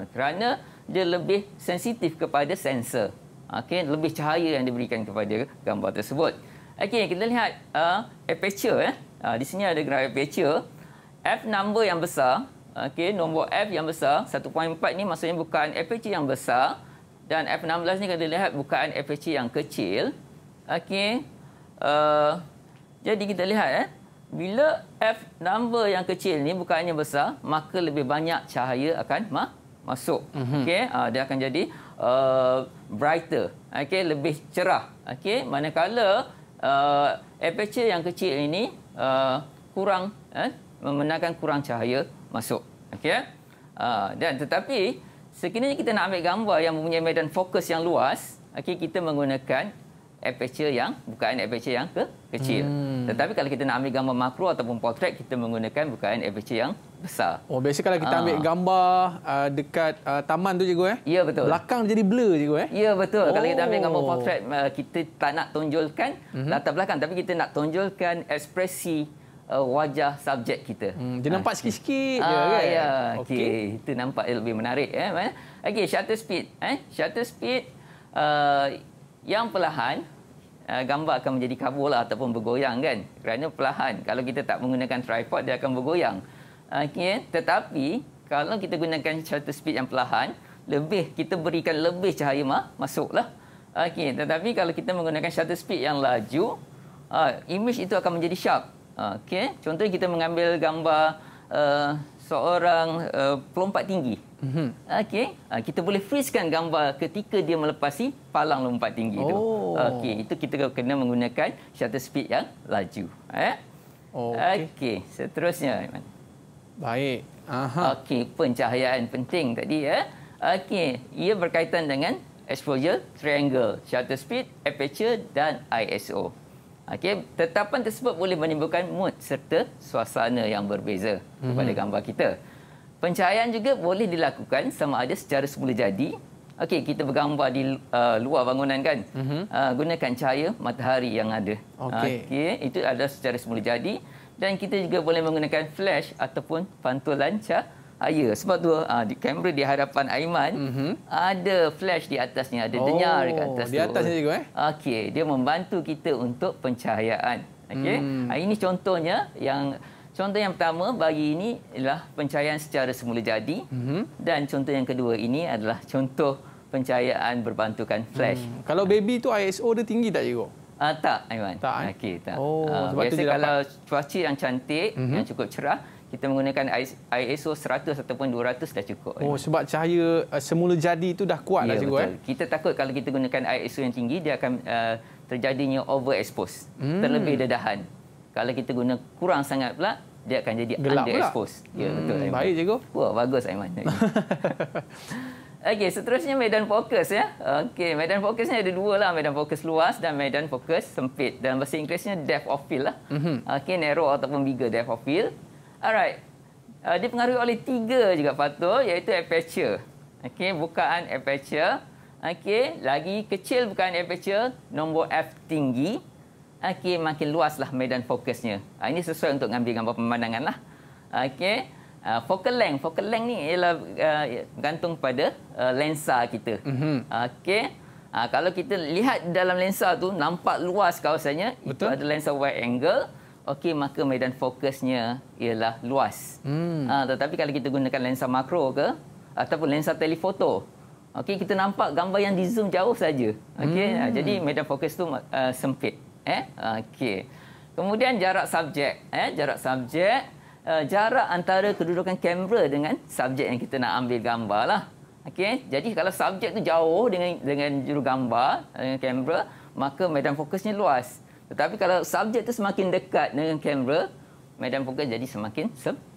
Kerana dia lebih sensitif kepada sensor. Okey, lebih cahaya yang diberikan kepada gambar tersebut. Okey, kita lihat aperture. Di sini ada graf aperture. F number yang besar, okey, nombor F yang besar 1.4 ni maksudnya bukan aperture yang besar. Dan F16 ni kita lihat bukaan aperture yang kecil. Okey. Jadi kita lihat bila F number yang kecil ni bukaannya besar, maka lebih banyak cahaya akan masuk. Okey, dia akan jadi brighter. Okey, lebih cerah. Okey, manakala aperture yang kecil ini kurang membenarkan kurang cahaya masuk. Okey. Dan tetapi sekiranya kita nak ambil gambar yang mempunyai medan fokus yang luas, okey, kita menggunakan aperture yang bukaan aperture yang kecil. Tetapi kalau kita nak ambil gambar makro ataupun portrait, kita menggunakan bukaan aperture yang besar. Oh, biasa kalau kita ambil gambar dekat taman tu, Cikgu, Ya, betul. belakang jadi blur, Cikgu, Ya, betul. Kalau kita ambil gambar portrait, kita tak nak tonjolkan latar belakang, tapi kita nak tonjolkan ekspresi wajah subjek kita. Dia nampak sikit-sikit je, kan? Ya, okey. Itu nampak lebih menarik. Okey, shutter speed. Shutter speed yang perlahan, gambar akan menjadi kabur lah ataupun bergoyang, kan? Kerana perlahan. Kalau kita tak menggunakan tripod, dia akan bergoyang. Okey, tetapi kalau kita gunakan shutter speed yang perlahan, kita berikan lebih cahaya masuklah. Okey, tetapi kalau kita menggunakan shutter speed yang laju, image itu akan menjadi sharp. Okey, contohnya kita mengambil gambar seorang pelompat tinggi. Okey, kita boleh freezekan gambar ketika dia melepasi palang lompat tinggi itu. Okey, itu kita kena menggunakan shutter speed yang laju. Okey, seterusnya. Baik. Okey, pencahayaan penting tadi, Okey, ia berkaitan dengan exposure triangle, shutter speed, aperture dan ISO. Okey, tetapan tersebut boleh menimbulkan mood serta suasana yang berbeza kepada gambar kita. Pencahayaan juga boleh dilakukan sama ada secara semula jadi. Okey, kita bergambar di luar bangunan, kan. Gunakan cahaya matahari yang ada. Okey, itu adalah secara semula jadi, dan kita juga boleh menggunakan flash ataupun pantulan Ya, sebab tu di kamera di hadapan Aiman ada flash di atasnya, ada denyar dekat atas di atasnya juga Okey, dia membantu kita untuk pencahayaan. Okey. Ini contohnya contoh yang pertama bagi ini ialah pencahayaan secara semula jadi dan contoh yang kedua ini adalah contoh pencahayaan berbantukan flash. Kalau baby tu ISO dia tinggi tak cikgu? Tak, Aiman. Tak. Okey, tak. Sebab biasa tu kalau cuaca yang cantik, yang cukup cerah, kita menggunakan ISO 100 ataupun 200 dah cukup. Sebab cahaya semula jadi itu dah kuat lah cikgu. Kita takut kalau kita gunakan ISO yang tinggi, dia akan terjadinya overexpose, terlebih dedahan. Kalau kita guna kurang sangat pula, dia akan jadi underexpose. Ya, betul. Baik cikgu. Wah, bagus Aiman. Okey, seterusnya medan fokus ya. Okey, medan fokusnya ada dua lah, medan fokus luas dan medan fokus sempit. Dalam bahasa Inggerisnya depth of field lah. Okey, narrow ataupun bigger depth of field. Alright. Dipengaruhi oleh 3 juga faktor, iaitu aperture. Okey, bukaan aperture. Okey, lagi kecil bukaan aperture, nombor f tinggi. Okey, makin luaslah medan fokusnya. Ini sesuai untuk mengambil gambar pemandangan lah. Okey. Focal length ni ialah bergantung pada lensa kita. Okey. Kalau kita lihat dalam lensa tu nampak luas kawasannya, itu ada lensa wide angle. Okey, maka medan fokusnya ialah luas. Tetapi kalau kita gunakan lensa makro ke ataupun lensa telefoto, okey, kita nampak gambar yang di zoom jauh saja. Okey, jadi medan fokus tu sempit. Okey. Kemudian jarak subjek. Jarak antara kedudukan kamera dengan subjek yang kita nak ambil gambar lah. Okey, jadi kalau subjek tu jauh dengan juru gambar dengan kamera, maka medan fokusnya luas. Tetapi kalau subjek tu semakin dekat dengan kamera, medan fokus jadi semakin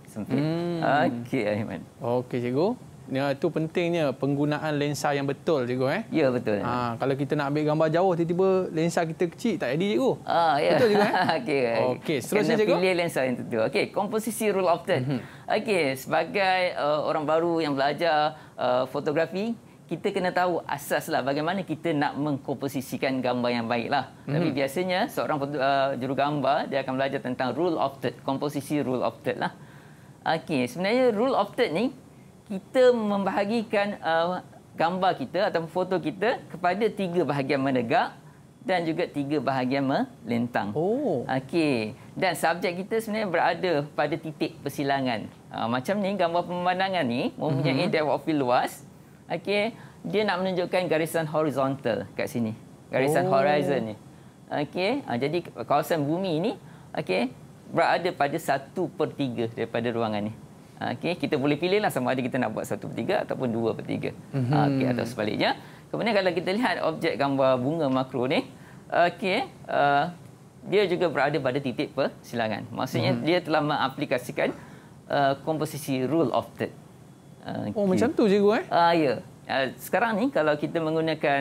sempit. Okey, Aiman. Okey, cikgu. Itu pentingnya penggunaan lensa yang betul, cikgu. Ya, betul. Kalau kita nak ambil gambar jauh, tiba-tiba lensa kita kecil, tak jadi, cikgu. Ya. Betul, cikgu. Okey, seterusnya, cikgu. Pilih lensa yang tentu. Okey, komposisi rule of third. Okey, sebagai orang baru yang belajar fotografi, kita kena tahu asaslah bagaimana kita nak mengkomposisikan gambar yang baiklah. Tapi biasanya seorang jurugambar dia akan belajar tentang rule of third, komposisi rule of third lah. Okey, sebenarnya rule of third ni kita membahagikan gambar kita atau foto kita kepada 3 bahagian menegak dan juga 3 bahagian melintang. Okey, dan subjek kita sebenarnya berada pada titik persilangan. Macam ni gambar pemandangan ni mempunyai depth of field luas. Okey, dia nak menunjukkan garisan horizontal kat sini. Garisan horizon ni. Okey, jadi kawasan bumi ni okey berada pada 1/3 daripada ruangan ni. Okey, kita boleh pilihlah sama ada kita nak buat 1/3 ataupun 2/3. Okey, atau sebaliknya. Kemudian kalau kita lihat objek gambar bunga makro ni, okey, dia juga berada pada titik persilangan. Maksudnya dia telah mengaplikasikan komposisi rule of third. Macam tu, cikgu. Ya. Sekarang ni kalau kita menggunakan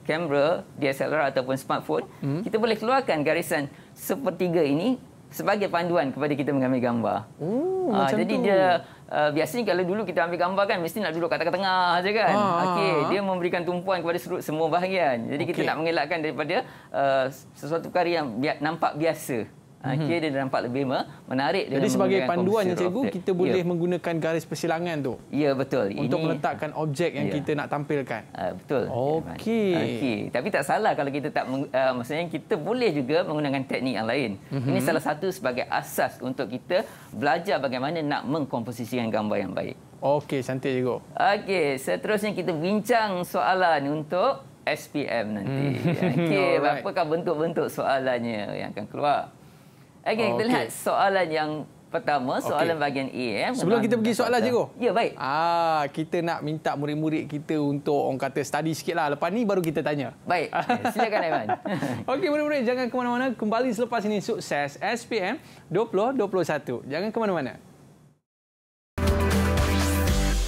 kamera DSLR ataupun smartphone, kita boleh keluarkan garisan 1/3 ini sebagai panduan kepada kita mengambil gambar. Jadi tu. Dia biasanya kalau dulu kita ambil gambar kan mesti nak duduk kat tengah-tengah saja kan. Okey, dia memberikan tumpuan kepada semua bahagian. Jadi kita nak mengelakkan daripada sesuatu perkara yang nampak biasa. Dia nampak lebih menarik. Jadi sebagai panduannya, cikgu, kita boleh menggunakan garis persilangan tu. Ya, betul. Untuk meletakkan objek yang kita nak tampilkan. Betul. Okey. Tapi tak salah kalau kita tak maksudnya kita boleh juga menggunakan teknik yang lain. Ini salah satu sebagai asas untuk kita belajar bagaimana nak mengkomposisikan gambar yang baik. Okey, cantik, cikgu. Okey, seterusnya kita bincang soalan untuk SPM nanti. Okey, apakah bentuk-bentuk soalannya yang akan keluar? Okey, kita lihat soalan yang pertama, soalan bahagian A. Sebelum kita pergi soalan, cikgu. Ya, baik. Kita nak minta murid-murid kita untuk orang kata study sikitlah. Lepas ni baru kita tanya. Baik. Silakan, Aiman. Okey, murid-murid, jangan ke mana-mana. Kembali selepas ini sukses SPM 2021. Jangan ke mana-mana.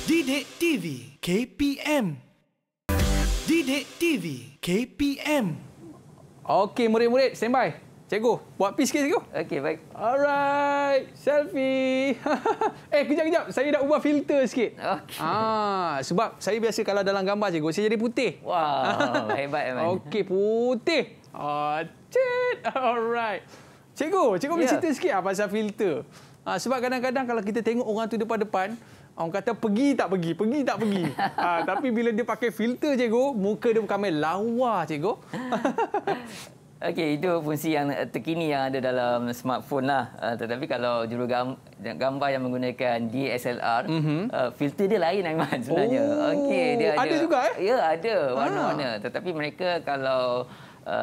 Didik TV KPM. Didik TV KPM. Okey, murid-murid, standby. Cikgu, buat pi sikit, cikgu. Okey, baik. Alright, selfie. Kejap. Saya nak ubah filter sikit. Okey. Sebab saya biasa kalau dalam gambar, cikgu, saya jadi putih. Wow, hebat, Aiman. Okey, putih. Alright. Cikgu boleh cerita sikit pasal filter. Sebab kadang-kadang kalau kita tengok orang tu depan-depan, Orang kata pergi tak pergi, pergi tak pergi. Tapi bila dia pakai filter, cikgu, muka dia bukan lawa, cikgu. Okey, itu fungsi yang terkini yang ada dalam smartphone lah. Tetapi kalau gambar yang menggunakan DSLR, filter dia lain, Aiman, sebenarnya. Okey, dia ada juga Ya, ada warna-warna. Tetapi mereka kalau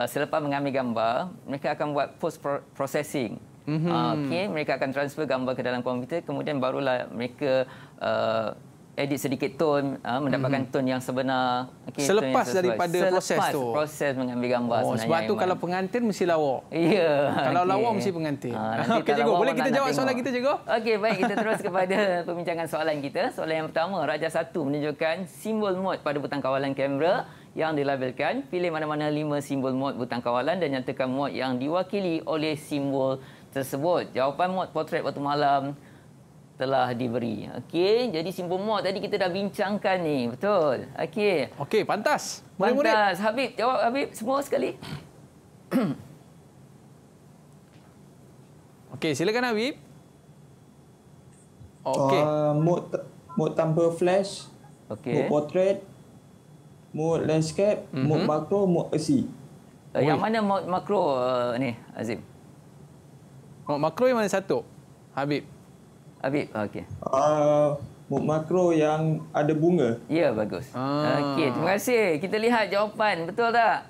selepas mengambil gambar, mereka akan buat post processing. Okey, mereka akan transfer gambar ke dalam komputer, kemudian barulah mereka edit sedikit tone, mendapatkan tone yang sebenar. Okay, selepas daripada proses tu. Proses mengambil gambar sebenarnya. Sebab tu kalau pengantin mesti lawa. Ya. Kalau lawa mesti pengantin. Okey, cikgu, boleh kita jawab soalan kita, cikgu? Okey, baik, kita terus kepada perbincangan soalan kita. Soalan yang pertama, Raja 1 menunjukkan simbol mod pada butang kawalan kamera yang dilabelkan. Pilih mana-mana 5 simbol mod butang kawalan dan nyatakan mod yang diwakili oleh simbol tersebut. Jawapan mod potret waktu malam telah diberi. Okey, jadi simbol mod tadi kita dah bincangkan ni, betul? Okey. Okey, pantas. Pantas. Habib, jawab Habib semua sekali. Okey, silakan Habib. Okey. Mod tanpa flash, mod portrait, mod landscape, mod makro, mod AC. Yang mana mod makro ni, Azim? Mod makro yang mana satu? Habib. Habib, okey. Mod makro yang ada bunga. Ya, bagus. Okey, terima kasih. Kita lihat jawapan, betul tak?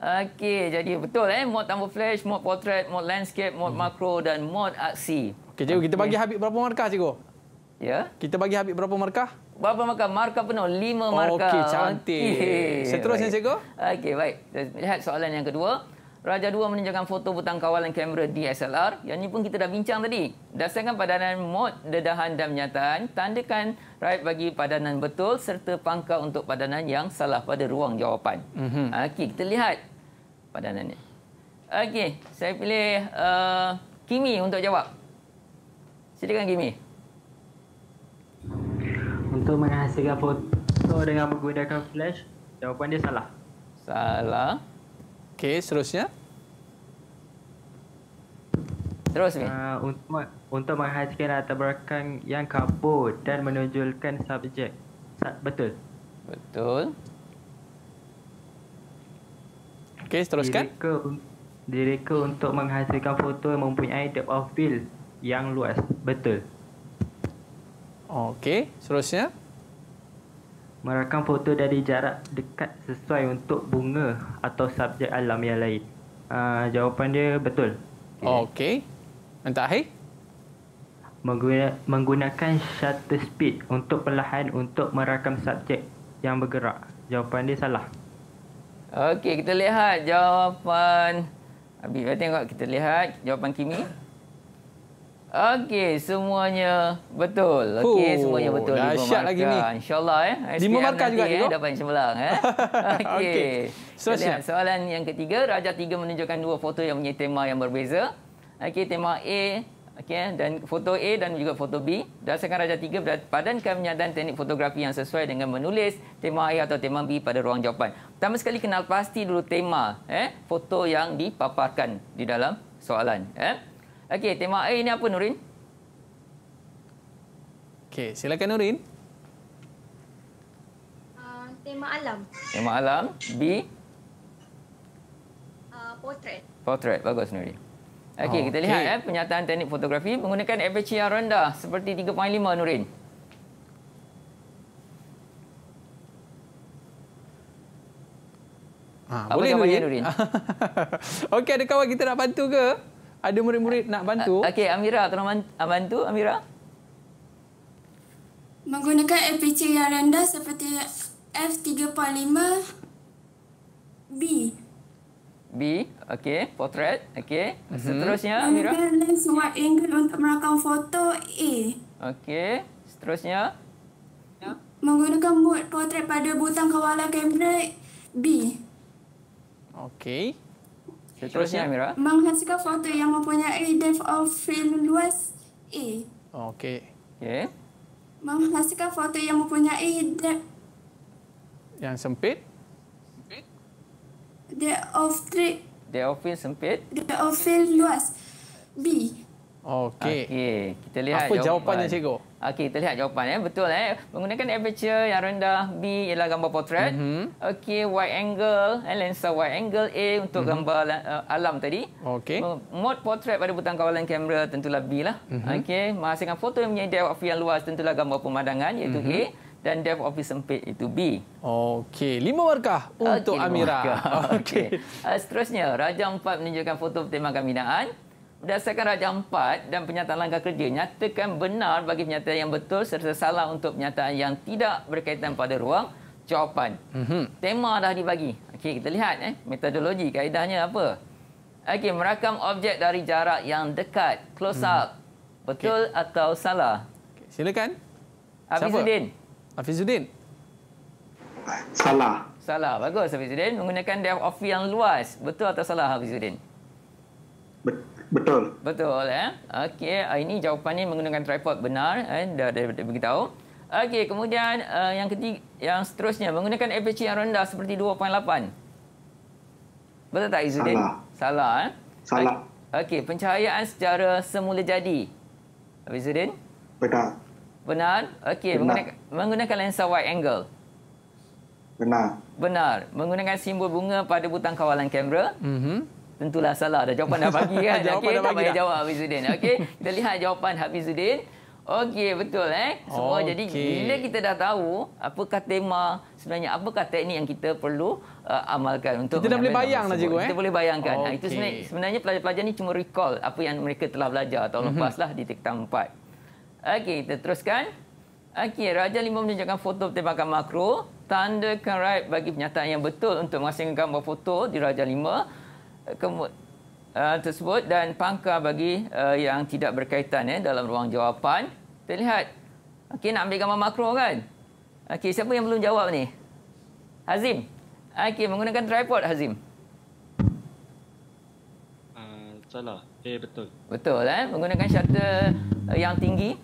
Okey, jadi betul mod tanpa flash, mod portrait, mod landscape, mod makro dan mod aksi. Okey, cikgu, kita bagi Habib berapa markah, cikgu? Ya. Kita bagi Habib berapa markah? Berapa markah? Markah penuh, 5 markah. Okey, cantik. Seterusnya, cikgu? Okey, baik. Lihat soalan yang kedua. Raja 2 menunjukkan foto butang kawalan kamera DSLR. Yang ini pun kita dah bincang tadi. Berdasarkan padanan mod, dedahan dan penyataan, tandakan right bagi padanan betul serta pangkal untuk padanan yang salah pada ruang jawapan. Okey, kita lihat padanannya. Okey, saya pilih Kimi untuk jawab. Silakan Kimi. Untuk menghasilkan foto dengan menggunakan flash, jawapan dia salah. Salah. Okey, seterusnya. Terus, untuk menghasilkan latar belakang yang kabur dan menonjolkan subjek. Betul. Betul. Okey, seteruskan. Direka untuk menghasilkan foto yang mempunyai depth of field yang luas. Betul. Okey, seterusnya. Merakam foto dari jarak dekat sesuai untuk bunga atau subjek alam yang lain. Jawapan dia betul. Okey. Yang terakhir? Menggunakan shutter speed untuk perlahan untuk merakam subjek yang bergerak. Jawapan dia salah. Okey, kita lihat jawapan Habib. Tengok, kita lihat jawapan Kimi. Okey, semuanya betul. Okey, semuanya betul. Dahsyat lagi ni. InsyaAllah 5 markah juga, cikgu. Dapat cemerlang. Okey. Seterusnya. Soalan yang ketiga, Raja 3 menunjukkan 2 foto yang mempunyai tema yang berbeza. Okey, tema A, okey, dan foto A dan juga foto B. Berdasarkan Raja 3, padankan penyataan teknik fotografi yang sesuai dengan menulis tema A atau tema B pada ruang jawapan. Pertama sekali kenal pasti dulu tema foto yang dipaparkan di dalam soalan. Okey, tema A ini apa, Nurin? Okey, silakan Nurin. Tema alam. Tema alam. B? Portrait. Portrait. Bagus, Nurin. Okey, kita lihat penyataan teknik fotografi menggunakan aperture yang rendah seperti 3.5, Nurin. Boleh, Nurin. Okey, ada kawan kita nak bantu ke? Ada murid-murid nak bantu? Okey, Amira, tolong bantu, Amira. Menggunakan aperture yang rendah seperti f3.5 B. B, okey, portrait, okey. Seterusnya, Amira. Menggunakan lens wide angle untuk merakam foto A. Okey, seterusnya. Menggunakan mode portrait pada butang kawalan kamera B. Okey. Seterusnya, Amira. Menghasilkan foto yang mempunyai depth of field luas A. Okey. Okey. Menghasilkan foto yang mempunyai depth yang sempit. Depth of field sempit. Depth of field luas B. Okey. Okey, kita lihat apa jawapannya, cikgu? Okey, kita lihat jawapan betul menggunakan aperture yang rendah B ialah gambar portrait. Okey, wide angle lensa wide angle A untuk gambar alam tadi. Okey. Mode portrait pada butang kawalan kamera tentulah B lah. Okey, menghasilkan foto yang mempunyai depth of field yang luas tentulah gambar pemandangan iaitu A dan depth of field sempit itu B. Okey, 5 markah untuk Amira. Okey. Seterusnya, Raja 4 menunjukkan foto bertemakan binaan. Berdasarkan Raja 4 dan pernyataan langkah kerja, nyatakan benar bagi pernyataan yang betul serta salah untuk pernyataan yang tidak berkaitan pada ruang jawapan. Tema dah dibagi. Okey, kita lihat metodologi, kaedahnya apa. Okey, merakam objek dari jarak yang dekat, close up. Betul atau salah? Okay, silakan. Hafizuddin. Hafizuddin. Salah. Salah. Bagus Hafizuddin. Menggunakan depth of field yang luas. Betul atau salah Hafizuddin? Betul. Betul Okey, ini jawapannya menggunakan tripod benar dah beritahu. Okey, kemudian yang seterusnya menggunakan aperture yang rendah seperti 2.8. Betul tak Izzuddin? Salah. Salah. Okey, pencahayaan secara semula jadi. Izzuddin? Benar. Benar. Okey, menggunakan lensa wide angle. Benar. Menggunakan simbol bunga pada butang kawalan kamera. Tentulah salah. Jawapan dah bagi kan. Okey, tak payah jawab Hafizuddin. Okey, kita lihat jawapan Hafizuddin. Okey, betul semua. Jadi bila kita dah tahu apakah tema sebenarnya, apakah teknik yang kita perlu amalkan untuk kita dah boleh bayang lah cikgu. Kita boleh bayangkan. Itu sebenarnya pelajar-pelajar ni cuma recall apa yang mereka telah belajar tahun lepaslah di tingkatan 4. Okey, kita teruskan. Okey, Raja 5 menunjukkan foto tembakan makro. Tandakan right bagi pernyataan yang betul untuk menghasilkan gambar foto di Raja 5. Tersebut dan pangkal bagi yang tidak berkaitan dalam ruang jawapan. Kita lihat. Okey, nak ambil gambar makro kan? Okey, siapa yang belum jawab ni? Hazim. Okey, menggunakan tripod Hazim. Salah. Betul. Betul menggunakan shutter yang tinggi.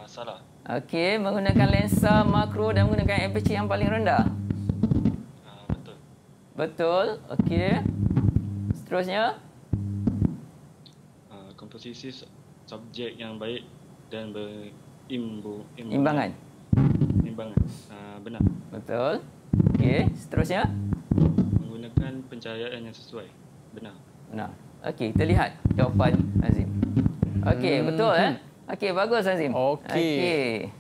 Salah. Okey, menggunakan lensa makro dan menggunakan aperture yang paling rendah. Betul. Okey. Seterusnya. Komposisi subjek yang baik dan imbangan. Benar. Betul. Okey. Seterusnya. Menggunakan pencahayaan yang sesuai. Benar. Okey, kita lihat jawapan Azim. Okey, betul Okey, bagus Azim. Okey.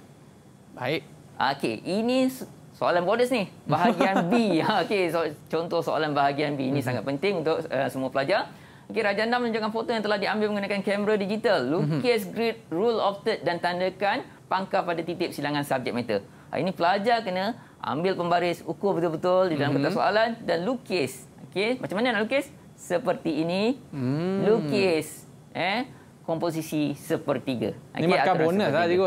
Baik. Okey, ini soalan bonus ni, bahagian B. Okey, contoh soalan bahagian B ini sangat penting untuk semua pelajar. Okey, Raja 6 menunjukkan foto yang telah diambil menggunakan kamera digital. Lukis grid rule of third dan tandakan pangkal pada titik silangan subjek matter. Ini pelajar kena ambil pembaris, ukur betul-betul di dalam kotak soalan dan lukis. Okey, macam mana nak lukis? Seperti ini. Lukis komposisi sepertiga. Ini markah bonus lah cikgu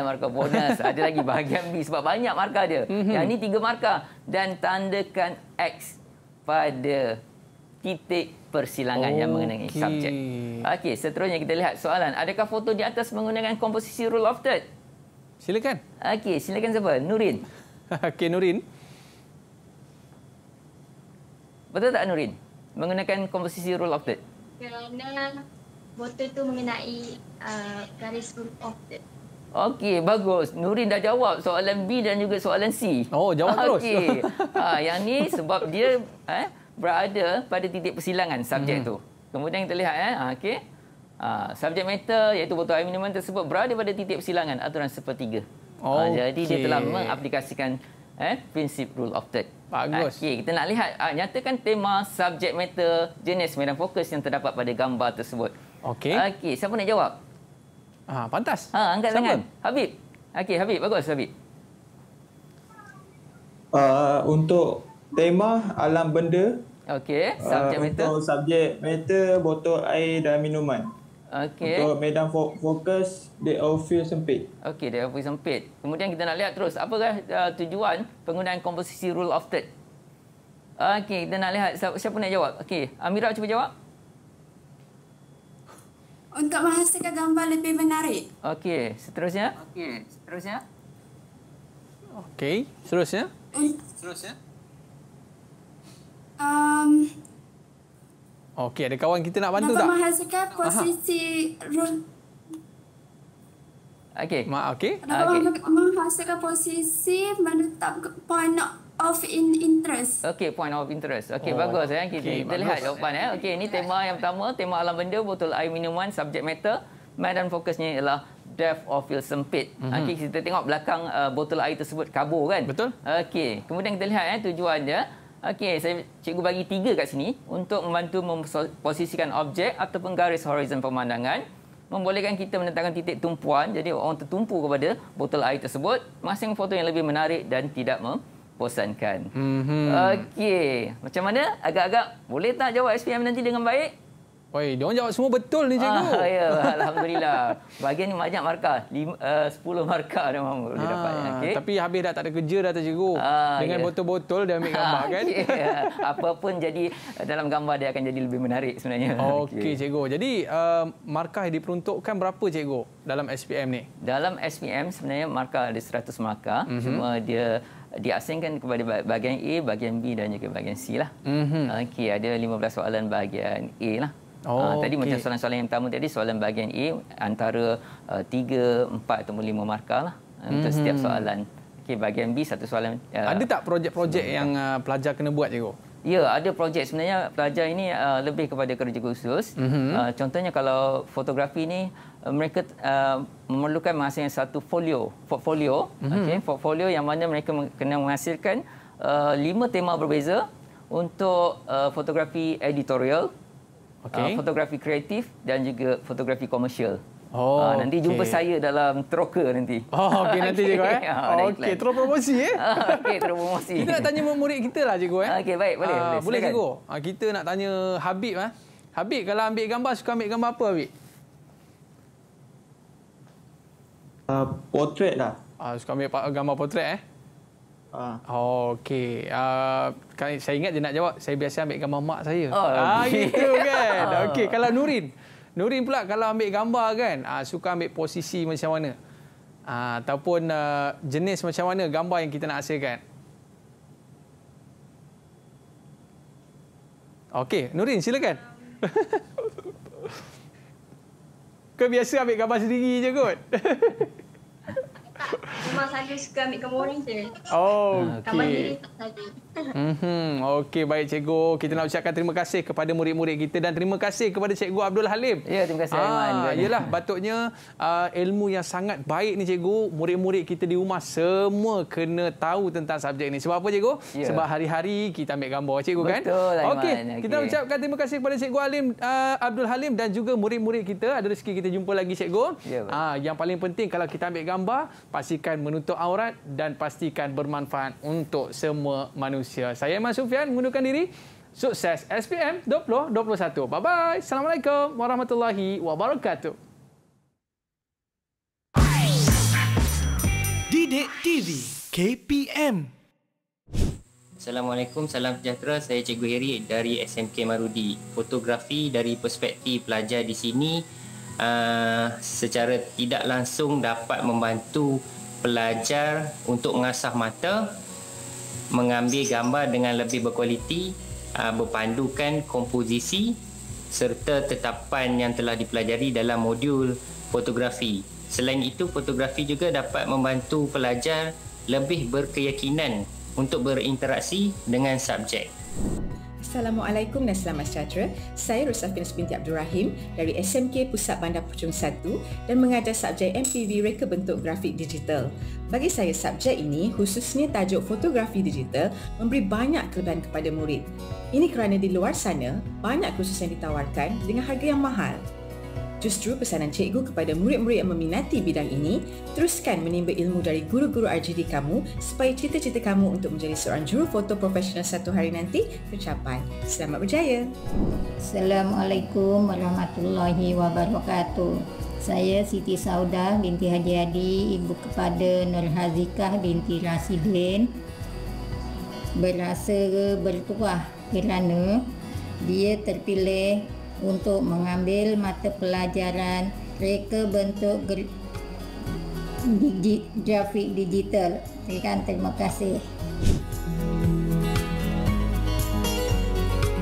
markah bonus. Ada lagi bahagian B sebab banyak markah dia. Yang ini 3 markah dan tandakan X pada titik persilangan yang mengenai subjek. Okey, seterusnya kita lihat soalan. Adakah foto di atas menggunakan komposisi rule of third? Silakan. Okey, silakan siapa? Nurin. Okey, Nurin. Betul tak Nurin? Menggunakan komposisi rule of third. Kerana foto tu mengenai garis rule of third. Okey, bagus. Nurin dah jawab soalan B dan juga soalan C. Oh, jawab terus. Okey. Yang ni sebab dia berada pada titik persilangan subjek tu. Kemudian kita lihat okey. Subjek matter iaitu botol air minuman tersebut berada pada titik persilangan aturan sepertiga. Jadi dia telah mengaplikasikan prinsip rule of third. Bagus. Okey, kita nak lihat nyatakan tema subjek matter jenis medan fokus yang terdapat pada gambar tersebut. Okey. Okey, siapa nak jawab? Pantas. Angkat tangan. Habib. Okey, Habib, bagus Habib. Untuk tema alam benda. Okey, subjek matter. Untuk subjek matter botol air dan minuman. Okey. Untuk medan fokus depth of field sempit. Okey, depth of field sempit. Kemudian kita nak lihat terus apakah tujuan penggunaan komposisi rule of third. Okey, kita nak lihat siapa nak jawab. Okey, Amira cuba jawab. Untuk menghasilkan gambar lebih menarik. Okey, seterusnya. Okey, ada kawan kita nak bantu untuk tak? Untuk menghasilkan posisi rule. Okey. Okey. Menghasilkan posisi menetapkan point of interest. Okey, point of interest. Okey, bagus ya. Kita lihat jawapan ya. Okey, ini tema yang pertama, tema alam benda, botol air minuman, subjek matter. Dan fokusnya ialah depth of field sempit. Okey, kita tengok belakang botol air tersebut kabur kan? Betul. Okey, kemudian kita lihat tujuan dia. Okey, cikgu bagi 3 kat sini untuk membantu memposisikan objek ataupun garis horizon pemandangan, membolehkan kita menetapkan titik tumpuan, jadi orang tertumpu kepada botol air tersebut, masing foto yang lebih menarik dan tidak membosankan. Okey, macam mana? Agak-agak boleh tak jawab SPM nanti dengan baik? Oi, diorang jawab semua betul ni cikgu. Ya, alhamdulillah. Bahagian ni banyak markah. 10 markah dia mahu boleh dapat. Okay. Tapi habis dah tak ada kerja dah cikgu. Dengan botol-botol dia ambil gambar kan. Apa pun jadi dalam gambar dia akan jadi lebih menarik sebenarnya. Okey cikgu. Jadi markah yang diperuntukkan berapa cikgu dalam SPM ni? Dalam SPM sebenarnya markah ada 100 markah. Cuma dia diasingkan kepada bahagian A, bahagian B dan juga bahagian C lah. Okey, ada 15 soalan bahagian A lah. Tadi macam soalan-soalan yang pertama tadi, soalan bahagian A antara 3, 4 ataupun 5 markah lah untuk setiap soalan. Okey, bahagian B satu soalan. Ada tak projek-projek yang pelajar kena buat cikgu? Ya, ada projek. Sebenarnya pelajar ini lebih kepada kerja khusus. Contohnya kalau fotografi ni mereka memerlukan menghasilkan satu portfolio. Okey, portfolio yang mana mereka kena menghasilkan 5 tema berbeza untuk fotografi editorial, fotografi kreatif dan juga fotografi komersial. Nanti jumpa saya dalam troker nanti. Okey, nanti cikgu Okey, terus promosi Okey, terus promosi. Kita nak tanya murid kita lah cikgu Okey, baik, boleh. Boleh cikgu. Kita nak tanya Habib Habib, kalau ambil gambar suka ambil gambar apa Habib? Portrait lah. Suka ambil gambar portrait Okey. Saya ingat dia nak jawab, saya biasa ambil gambar mak saya. Gitu kan. Okey, kalau Nurin pula kalau ambil gambar kan, suka ambil posisi macam mana? Ataupun jenis macam mana gambar yang kita nak hasilkan? Okey, Nurin silakan. Kau biasa ambil gambar sendiri je kot? Memang saya suka ambil gambar orang je. Gambar diri tak saja. Okey, baik cikgu. Kita nak ucapkan terima kasih kepada murid-murid kita dan terima kasih kepada Cikgu Abdul Halim. Ya, terima kasih Aiman. Yalah, patutnya ilmu yang sangat baik ni cikgu, murid-murid kita di rumah semua kena tahu tentang subjek ni. Sebab apa cikgu? Sebab hari-hari kita ambil gambar cikgu kan? Betul, Aiman. Okey, kita ucapkan terima kasih kepada Cikgu Abdul Halim dan juga murid-murid kita. Ada rezeki kita jumpa lagi cikgu. Yang paling penting kalau kita ambil gambar, pastikan menutup aurat dan pastikan bermanfaat untuk semua manusia. Saya Aiman Sufian mengundurkan diri. Sukses SPM 2021. Bye-bye. Assalamualaikum warahmatullahi wabarakatuh. Didik TV KPM. Assalamualaikum, salam sejahtera. Saya Cikgu Heri dari SMK Marudi. Fotografi dari perspektif pelajar di sini secara tidak langsung dapat membantu pelajar untuk mengasah mata, mengambil gambar dengan lebih berkualiti, berpandukan komposisi serta tetapan yang telah dipelajari dalam modul fotografi. Selain itu, fotografi juga dapat membantu pelajar lebih berkeyakinan untuk berinteraksi dengan subjek. Assalamualaikum dan selamat sejahtera. Saya Rosafina binti Abdul Rahim dari SMK Pusat Bandar Puchong 1 dan mengajar subjek MPV Reka Bentuk Grafik Digital. Bagi saya, subjek ini, khususnya tajuk fotografi digital, memberi banyak kelebihan kepada murid. Ini kerana di luar sana, banyak kursus yang ditawarkan dengan harga yang mahal. Justru pesanan cikgu kepada murid-murid yang meminati bidang ini, teruskan menimba ilmu dari guru-guru RGD kamu supaya cita-cita kamu untuk menjadi seorang juru foto profesional satu hari nanti tercapai. Selamat berjaya. Assalamualaikum warahmatullahi wabarakatuh. Saya Siti Saudah binti Haji Hadi, ibu kepada Nur Hazikah binti Rasidin, berasa bertuah kerana dia terpilih untuk mengambil mata pelajaran reka bentuk grafik digital. Terima kasih.